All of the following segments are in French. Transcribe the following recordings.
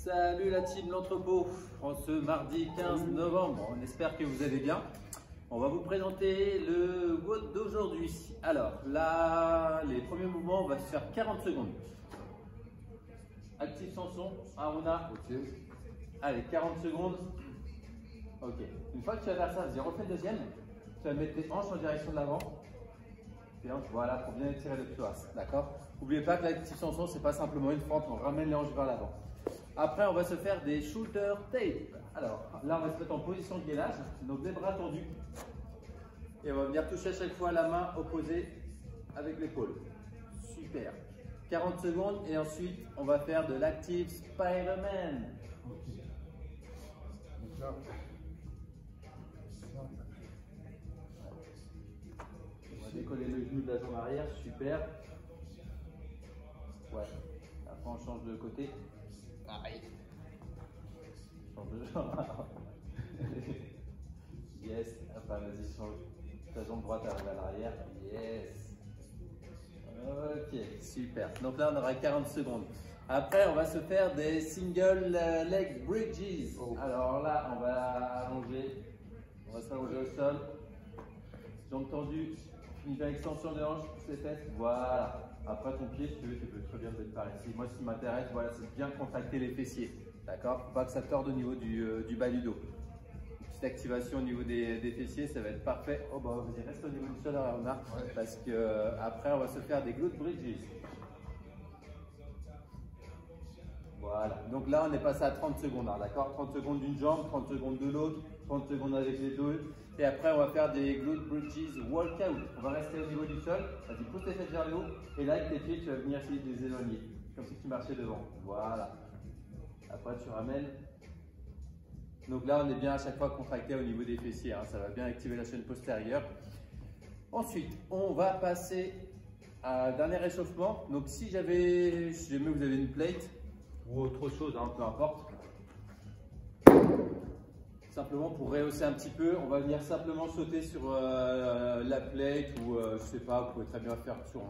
Salut la team L'Entrepôt, en ce mardi 15 novembre, on espère que vous allez bien. On va vous présenter le WOD d'aujourd'hui. Alors là, les premiers mouvements, on va se faire 40 secondes. Actif sans son, Aruna. Ok. Allez, 40 secondes. Ok. Une fois que tu vas faire ça, vas-y, refais le deuxième. Tu vas mettre tes hanches en direction de l'avant. Tes hanches, voilà, pour bien étirer le psoas. D'accord? N'oubliez pas que l'actif sans son, c'est pas simplement une fente, on ramène les hanches vers l'avant. Après, on va se faire des shoulder tape. Alors là, on va se mettre en position de gainage, donc les bras tendus. Et on va venir toucher à chaque fois la main opposée avec l'épaule. Super. 40 secondes et ensuite, on va faire de l'active Spider-Man. Ok. Donc là, On va décoller le genou de la jambe arrière, super. Ouais. Après, on change de côté. Pareil. Change de jambe. Yes. Enfin, vas-y, change. Ta jambe droite arrive à l'arrière. Yes. Ok, super. Donc là, on aura 40 secondes. Après, on va se faire des single leg bridges. Oh. Alors là, on va allonger. On va s'allonger au sol. Jambes tendues. Une extension des hanches, pousse les fesses. Voilà. Après ton pied, si tu veux, tu peux très bien te mettre par ici. Moi, ce qui m'intéresse, voilà, c'est bien contracter les fessiers. D'accord? Faut pas que ça torde au niveau du bas du dos. Une petite activation au niveau des fessiers, ça va être parfait. Oh bah vas-y, reste au niveau du sol, Aruna, ouais. parce que après, on va se faire des glute bridges. Voilà. Donc là, on est passé à 30 secondes, d'accord? 30 secondes d'une jambe, 30 secondes de l'autre, 30 secondes avec les deux. Et après, on va faire des glute bridges walkout. On va rester au niveau du sol. Vas-y, pousse tes fesses vers le haut. Et là, avec tes pieds, tu vas venir essayer de les éloigner. Comme si tu marchais devant. Voilà. Après, tu ramènes. Donc là, on est bien à chaque fois contracté au niveau des fessiers. Hein. Ça va bien activer la chaîne postérieure. Ensuite, on va passer à un dernier réchauffement. Donc, si jamais vous avez une plate ou autre chose, hein, peu importe. Simplement pour rehausser un petit peu, on va venir simplement sauter sur la plate ou je sais pas, vous pouvez très bien faire sur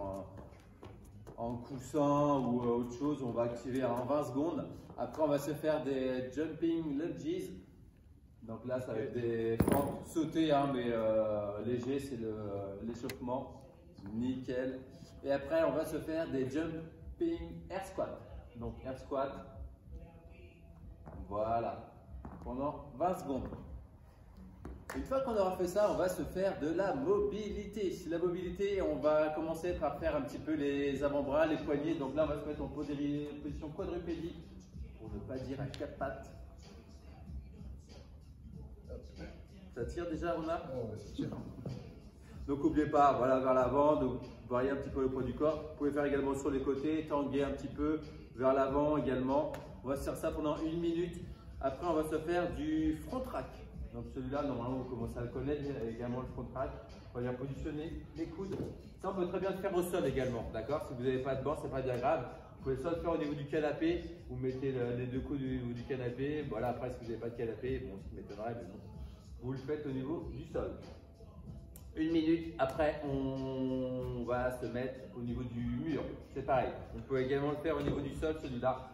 un coussin ou autre chose. On va activer en 20 secondes. Après, on va se faire des jumping lunges. Donc là, ça va être des fentes sautées, hein, mais léger, c'est l'échauffement. Nickel. Et après, on va se faire des jumping air squat. Donc air squat. Voilà. Pendant 20 secondes. Une fois qu'on aura fait ça, on va se faire de la mobilité. La mobilité, on va commencer par faire un petit peu les avant-bras, les poignets. Donc là, on va se mettre en position quadrupédie, pour ne pas dire à quatre pattes. Ça tire déjà, on a? oh, ouais, ça tire. Donc n'oubliez pas, voilà, vers l'avant, donc variez un petit peu le poids du corps. Vous pouvez faire également sur les côtés, tanguer un petit peu vers l'avant également. On va se faire ça pendant 1 minute. Après, on va se faire du front rack. Donc celui-là, normalement, vous commencez à le connaître, également le front rack. On va bien positionner les coudes. Ça, on peut très bien le faire au sol également, d'accord? Si vous n'avez pas de banc, c'est pas bien grave. Vous pouvez soit le faire au niveau du canapé, vous mettez les deux coudes au niveau du canapé. Voilà, après, si vous n'avez pas de canapé, bon, ce qui m'étonnerait, mais bon, vous le faites au niveau du sol. 1 minute, après, on va se mettre au niveau du mur. C'est pareil. On peut également le faire au niveau du sol, celui-là.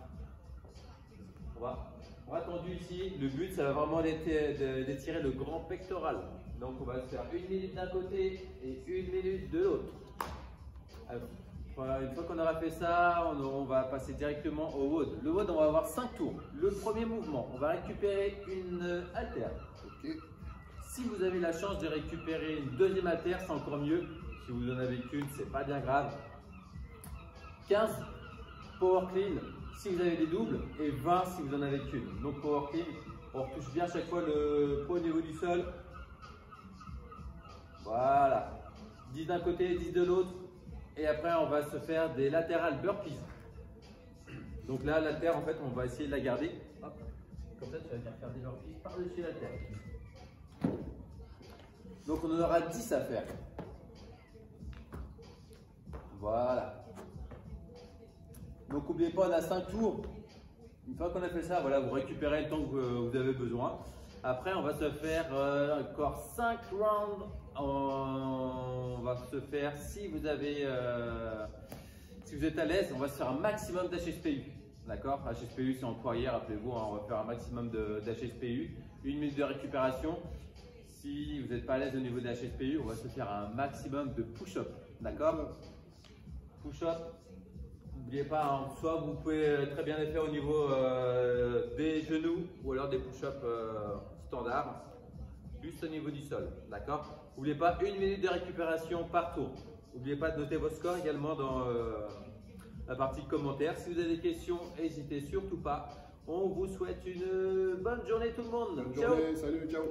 On va tendu ici. Le but, ça va vraiment d'étirer le grand pectoral. Donc, on va se faire 1 minute d'un côté et 1 minute de l'autre. Une fois qu'on aura fait ça, on va passer directement au WOD. Le WOD, on va avoir 5 tours. Le premier mouvement, on va récupérer une haltère. Ok. Si vous avez la chance de récupérer une deuxième haltère, c'est encore mieux. Si vous n'en avez qu'une, c'est pas bien grave. 15 power clean si vous avez des doubles et 20 si vous en avez qu'une. Donc power clean, on retouche bien chaque fois le poids au niveau du sol. Voilà. 10 d'un côté, 10 de l'autre. Et après, on va se faire des latéral burpees. Donc là, l'haltère, en fait, on va essayer de la garder. Hop. Comme ça, tu vas venir faire des burpees par-dessus l'haltère. Donc on en aura 10 à faire. Voilà. Donc n'oubliez pas, on a 5 tours. Une fois qu'on a fait ça, voilà, vous récupérez le temps que vous avez besoin. Après, on va se faire encore 5 rounds. On va se faire, si vous êtes à l'aise, on va se faire un maximum d'HSPU. D'accord? HSPU, c'est en poirier, rappelez-vous, hein, on va faire un maximum d'HSPU. 1 minute de récupération. Si vous n'êtes pas à l'aise au niveau de HSPU, on va se faire un maximum de push-up. D'accord? Push-up. N'oubliez pas, hein, soit vous pouvez très bien les faire au niveau des genoux ou alors des push-ups standards, juste au niveau du sol. D'accord? N'oubliez pas 1 minute de récupération par tour. N'oubliez pas de noter vos scores également dans la partie commentaires. Si vous avez des questions, n'hésitez surtout pas. On vous souhaite une bonne journée tout le monde. Bonne Ciao. journée, salut, ciao.